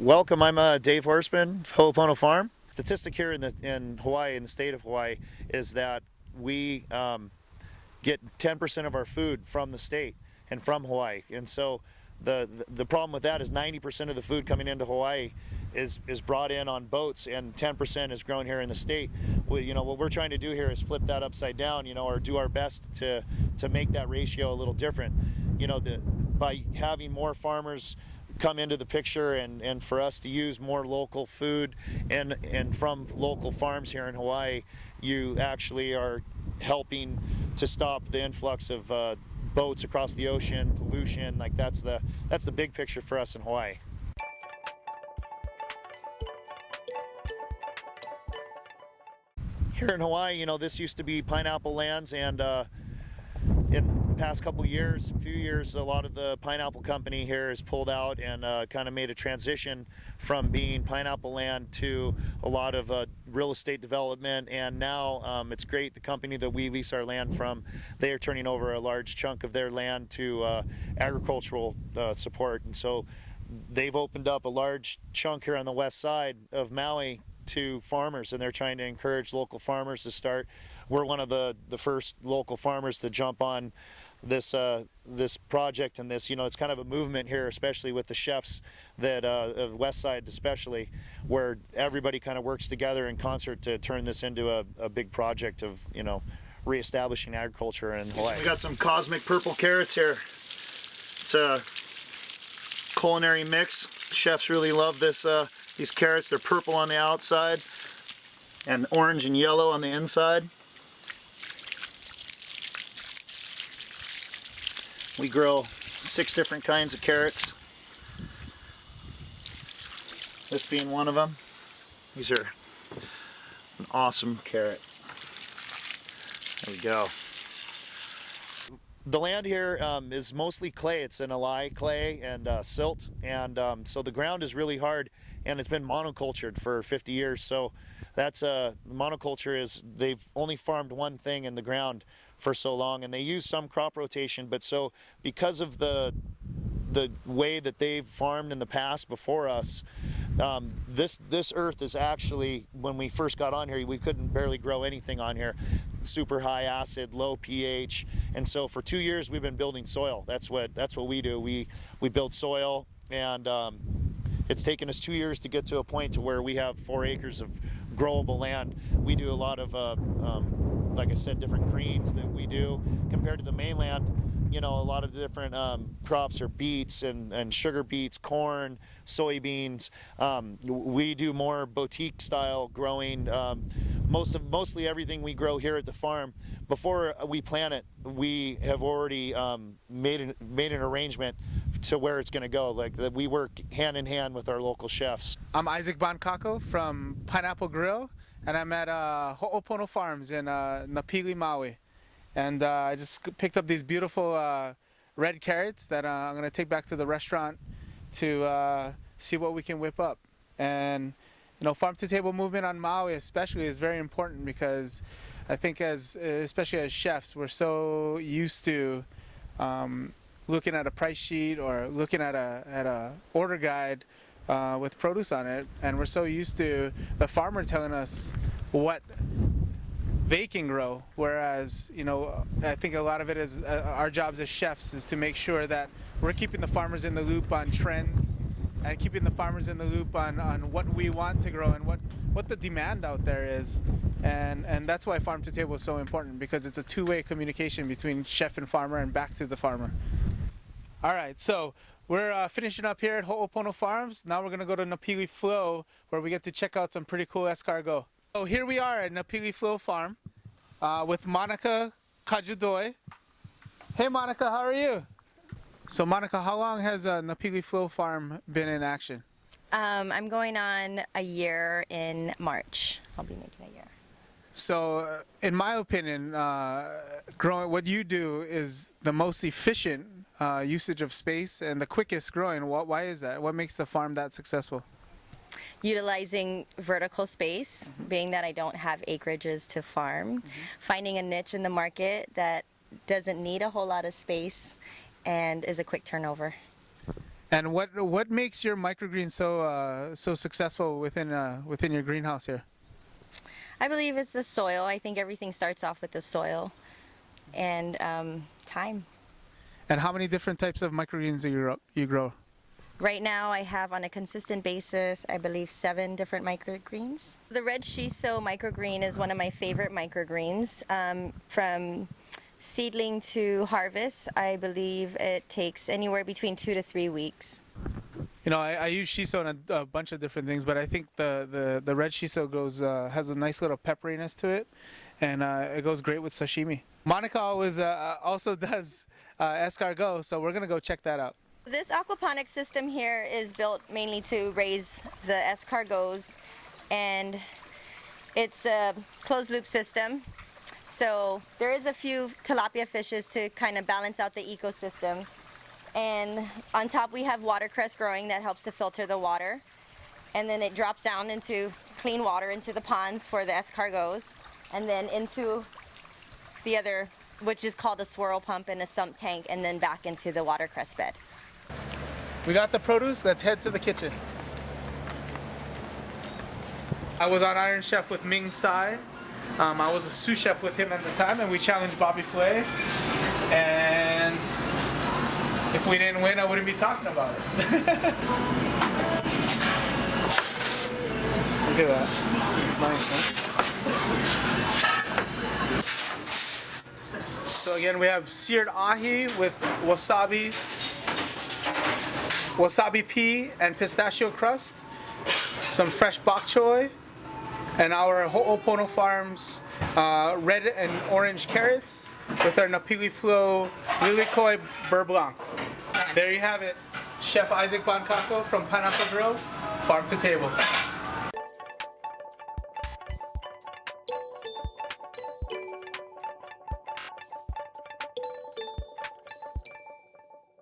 Welcome, I'm Dave Horseman, Ho'opono Farm. Statistic here in Hawaii, in the state of Hawaii, is that we get 10% of our food from the state and from Hawaii. And so the problem with that is 90% of the food coming into Hawaii is brought in on boats, and 10% is grown here in the state. What we're trying to do here is flip that upside down, or do our best to make that ratio a little different. By having more farmers come into the picture, and for us to use more local food and from local farms here in Hawaii, you actually are helping to stop the influx of boats across the ocean, pollution. Like that's the big picture for us in Hawaii. Here in Hawaii, this used to be pineapple lands, and in the past few years, a lot of the pineapple company here has pulled out and kind of made a transition from being pineapple land to a lot of real estate development. And now it's great. The company that we lease our land from, they are turning over a large chunk of their land to agricultural support. And so they've opened up a large chunk here on the west side of Maui to farmers, and they're trying to encourage local farmers to start. We're one of the first local farmers to jump on this project, and this, it's kind of a movement here, especially with the chefs that of West Side especially, where everybody kind of works together in concert to turn this into a big project of reestablishing agriculture in Hawaii. We got some cosmic purple carrots here. It's a culinary mix. Chefs really love this. These carrots, they're purple on the outside and orange and yellow on the inside. We grow 6 different kinds of carrots. This being one of them. These are an awesome carrot. There we go. The land here is mostly clay. It's an alai clay and silt, and so the ground is really hard, and it's been monocultured for 50 years. So that's monoculture is they've only farmed one thing in the ground for so long, and they use some crop rotation, but so because of the way that they've farmed in the past before us, this earth is actually, when we first got on here, we couldn't barely grow anything on here. Super high acid, low pH, and so for 2 years we've been building soil. That's what we do. We build soil, and it's taken us 2 years to get to a point to where we have 4 acres of growable land. We do a lot of like I said, different greens that we do compared to the mainland. A lot of the different crops are beets and sugar beets, corn, soybeans. We do more boutique style growing. Mostly everything we grow here at the farm, before we plant it, we have already made an arrangement to where it's going to go. Like that, we work hand in hand with our local chefs. I'm Isaac Bancako from Pineapple Grill, and I'm at Ho'opono Farms in Napili, Maui. And I just picked up these beautiful red carrots that I'm going to take back to the restaurant to see what we can whip up. And farm to table movement on Maui especially is very important, because I think especially as chefs, we're so used to looking at a price sheet or looking at a order guide with produce on it, and we're so used to the farmer telling us what they can grow, whereas I think a lot of it is our jobs as chefs is to make sure that we're keeping the farmers in the loop on trends, and keeping the farmers in the loop on what we want to grow and what the demand out there is. And that's why farm to table is so important, because it's a two-way communication between chef and farmer and back to the farmer. All right, so we're finishing up here at Ho'opono Farms. Now we're going to go to Napili Flow, where we get to check out some pretty cool escargot. So here we are at Napili Flow Farm with Monica Kajadoi. Hey Monica, how are you? So Monica, how long has Napili Flow Farm been in action? I'm going on a year in March. I'll be making a year. So in my opinion, growing what you do is the most efficient usage of space and the quickest growing. Why is that? What makes the farm that successful? Utilizing vertical space, being that I don't have acreages to farm, finding a niche in the market that doesn't need a whole lot of space and is a quick turnover. And what makes your microgreens so successful within your greenhouse here? I believe it's the soil. I think everything starts off with the soil and time. And how many different types of microgreens do you grow? Right now I have on a consistent basis, I believe 7 different microgreens. The red shiso microgreen is one of my favorite microgreens. From seedling to harvest, I believe it takes anywhere between 2 to 3 weeks. You know, I use shiso in a bunch of different things, but I think the red shiso has a nice little pepperiness to it, and it goes great with sashimi. Monica always also does escargot, so we're gonna go check that out. This aquaponics system here is built mainly to raise the escargots, and it's a closed loop system. So there is a few tilapia fishes to kind of balance out the ecosystem. And on top we have watercress growing that helps to filter the water. And then it drops down into clean water into the ponds for the escargots, and then into the other, which is called a swirl pump, and a sump tank, and then back into the watercress bed. We got the produce, let's head to the kitchen. I was on Iron Chef with Ming Tsai. I was a sous chef with him at the time, and we challenged Bobby Flay. And if we didn't win, I wouldn't be talking about it. Look at that. It's nice, huh? So again, we have seared ahi with wasabi pea and pistachio crust, some fresh bok choy, and our Ho'opono Farms red and orange carrots with our Napili Flow Lilikoi Beurre Blanc. There you have it. Chef Isaac Bancacco from Pineapple Grill, farm to table.